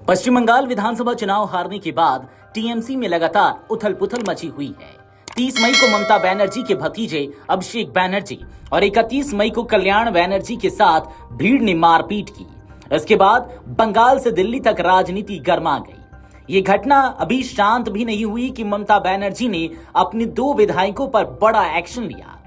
पश्चिम बंगाल विधानसभा चुनाव हारने के बाद टीएमसी में लगातार उथल पुथल मची हुई है। 30 मई को ममता बनर्जी के भतीजे अभिषेक बनर्जी और 31 मई को कल्याण बनर्जी के साथ भीड़ ने मारपीट की। इसके बाद बंगाल से दिल्ली तक राजनीति गर्मा गई। ये घटना अभी शांत भी नहीं हुई कि ममता बनर्जी ने अपने 2 विधायकों पर बड़ा एक्शन लिया।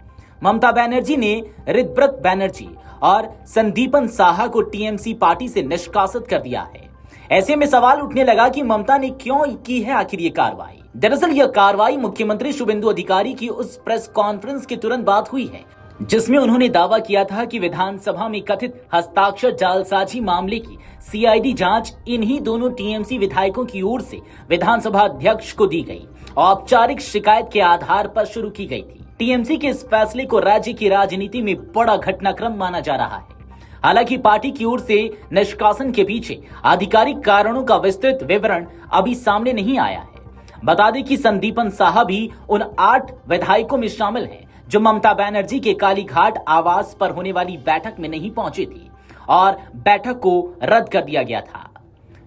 ममता बनर्जी ने ऋतव्रत बनर्जी और संदीपन साहा को टीएमसी पार्टी से निष्कासित कर दिया है। ऐसे में सवाल उठने लगा कि ममता ने क्यों की है आखिर ये कार्रवाई। दरअसल यह कार्रवाई मुख्यमंत्री शुभेंदु अधिकारी की उस प्रेस कॉन्फ्रेंस के तुरंत बाद हुई है जिसमें उन्होंने दावा किया था कि विधानसभा में कथित हस्ताक्षर जालसाजी मामले की सीआईडी जांच इन्हीं दोनों टीएमसी विधायकों की ओर से विधानसभा अध्यक्ष को दी गई। औपचारिक शिकायत के आधार पर शुरू की गई थी। टीएमसी के इस फैसले को राज्य की राजनीति में बड़ा घटनाक्रम माना जा रहा है। हालांकि पार्टी की ओर से निष्कासन के पीछे आधिकारिक कारणों का विस्तृत विवरण अभी सामने नहीं आया है। बता दें कि संदीपन साहा भी उन 8 विधायकों में शामिल हैं जो ममता बनर्जी के कालीघाट आवास पर होने वाली बैठक में नहीं पहुंचे थे और बैठक को रद्द कर दिया गया था।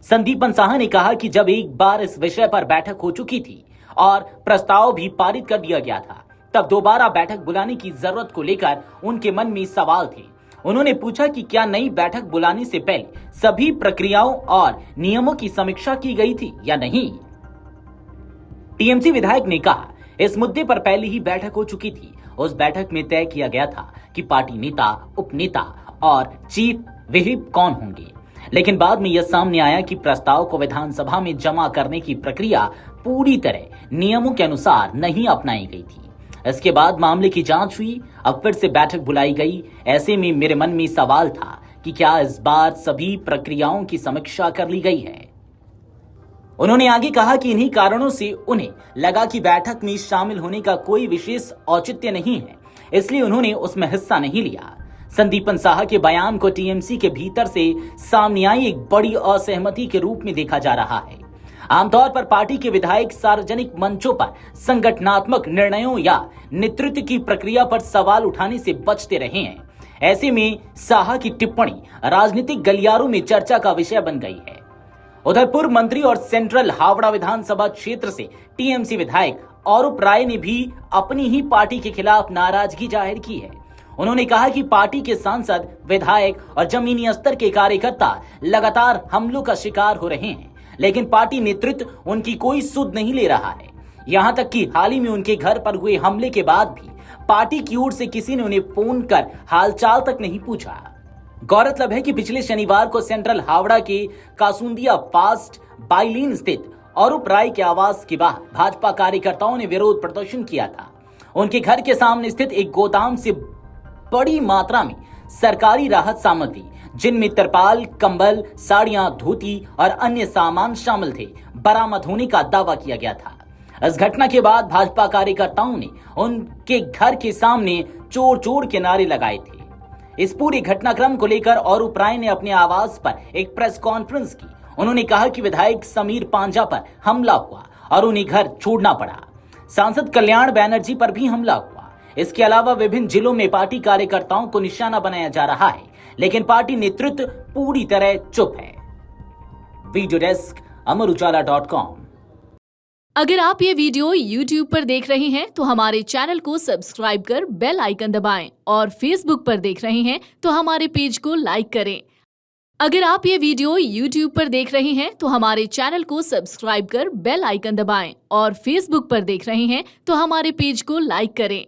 संदीपन साहा ने कहा कि जब एक बार इस विषय पर बैठक हो चुकी थी और प्रस्ताव भी पारित कर दिया गया था, तब दोबारा बैठक बुलाने की जरूरत को लेकर उनके मन में सवाल थे। उन्होंने पूछा कि क्या नई बैठक बुलाने से पहले सभी प्रक्रियाओं और नियमों की समीक्षा की गई थी या नहीं। टीएमसी विधायक ने कहा, इस मुद्दे पर पहले ही बैठक हो चुकी थी। उस बैठक में तय किया गया था कि पार्टी नेता, उपनेता और चीफ व्हिप कौन होंगे, लेकिन बाद में यह सामने आया कि प्रस्ताव को विधानसभा में जमा करने की प्रक्रिया पूरी तरह नियमों के अनुसार नहीं अपनाई गई थी। इसके बाद मामले की जांच हुई, अब फिर से बैठक बुलाई गई। ऐसे में मेरे मन में सवाल था कि क्या इस बार सभी प्रक्रियाओं की समीक्षा कर ली गई है। उन्होंने आगे कहा कि इन्हीं कारणों से उन्हें लगा कि बैठक में शामिल होने का कोई विशेष औचित्य नहीं है, इसलिए उन्होंने उसमें हिस्सा नहीं लिया। संदीपन साहा के बयान को टीएमसी के भीतर से सामने आई एक बड़ी असहमति के रूप में देखा जा रहा है। आमतौर पर पार्टी के विधायक सार्वजनिक मंचों पर संगठनात्मक निर्णयों या नेतृत्व की प्रक्रिया पर सवाल उठाने से बचते रहे हैं। ऐसे में साहा की टिप्पणी राजनीतिक गलियारों में चर्चा का विषय बन गई है। उधर पूर्व मंत्री और सेंट्रल हावड़ा विधानसभा क्षेत्र से टीएमसी विधायक अरूप राय ने भी अपनी ही पार्टी के खिलाफ नाराजगी जाहिर की है। उन्होंने कहा कि पार्टी के सांसद, विधायक और जमीनी स्तर के कार्यकर्ता लगातार हमलों का शिकार हो रहे हैं, लेकिन पार्टी नेतृत्व उनकी कोई सुध नहीं ले रहा है। यहां तक कि हाल ही में उनके घर पर हुए हमले के बाद भी पार्टी की ओर से किसी ने उन्हें फोन कर हालचाल तक नहीं पूछा। गौरतलब है कि पिछले शनिवार को सेंट्रल हावड़ा के कासुंदिया फास्ट बाइलीन स्थित अरूप राय के आवास के बाहर भाजपा कार्यकर्ताओं ने विरोध प्रदर्शन किया था। उनके घर के सामने स्थित एक गोदाम से बड़ी मात्रा में सरकारी राहत सामग्री, जिनमें तिरपाल, कंबल, साड़ियां, धोती और अन्य सामान शामिल थे, बरामद होने का दावा किया गया था। इस घटना के बाद भाजपा कार्यकर्ताओं ने उनके घर के सामने चोर चोर के नारे लगाए थे। इस पूरे घटनाक्रम को लेकर अरूप राय ने अपने आवास पर एक प्रेस कॉन्फ्रेंस की। उन्होंने कहा कि विधायक समीर पांजा पर हमला हुआ और उन्हें घर छोड़ना पड़ा। सांसद कल्याण बनर्जी पर भी हमला हुआ। इसके अलावा विभिन्न जिलों में पार्टी कार्यकर्ताओं को निशाना बनाया जा रहा है, लेकिन पार्टी नेतृत्व पूरी तरह चुप है। वीडियो डेस्क अमरउजाला.com। अगर आप ये वीडियो YouTube पर देख रहे हैं तो हमारे चैनल को सब्सक्राइब कर बेल आइकन दबाएं और Facebook पर देख रहे हैं तो हमारे पेज को लाइक करें। अगर आप ये वीडियो YouTube पर देख रहे हैं तो हमारे चैनल को सब्सक्राइब कर बेल आइकन दबाएं और Facebook पर देख रहे हैं तो हमारे पेज को लाइक करें।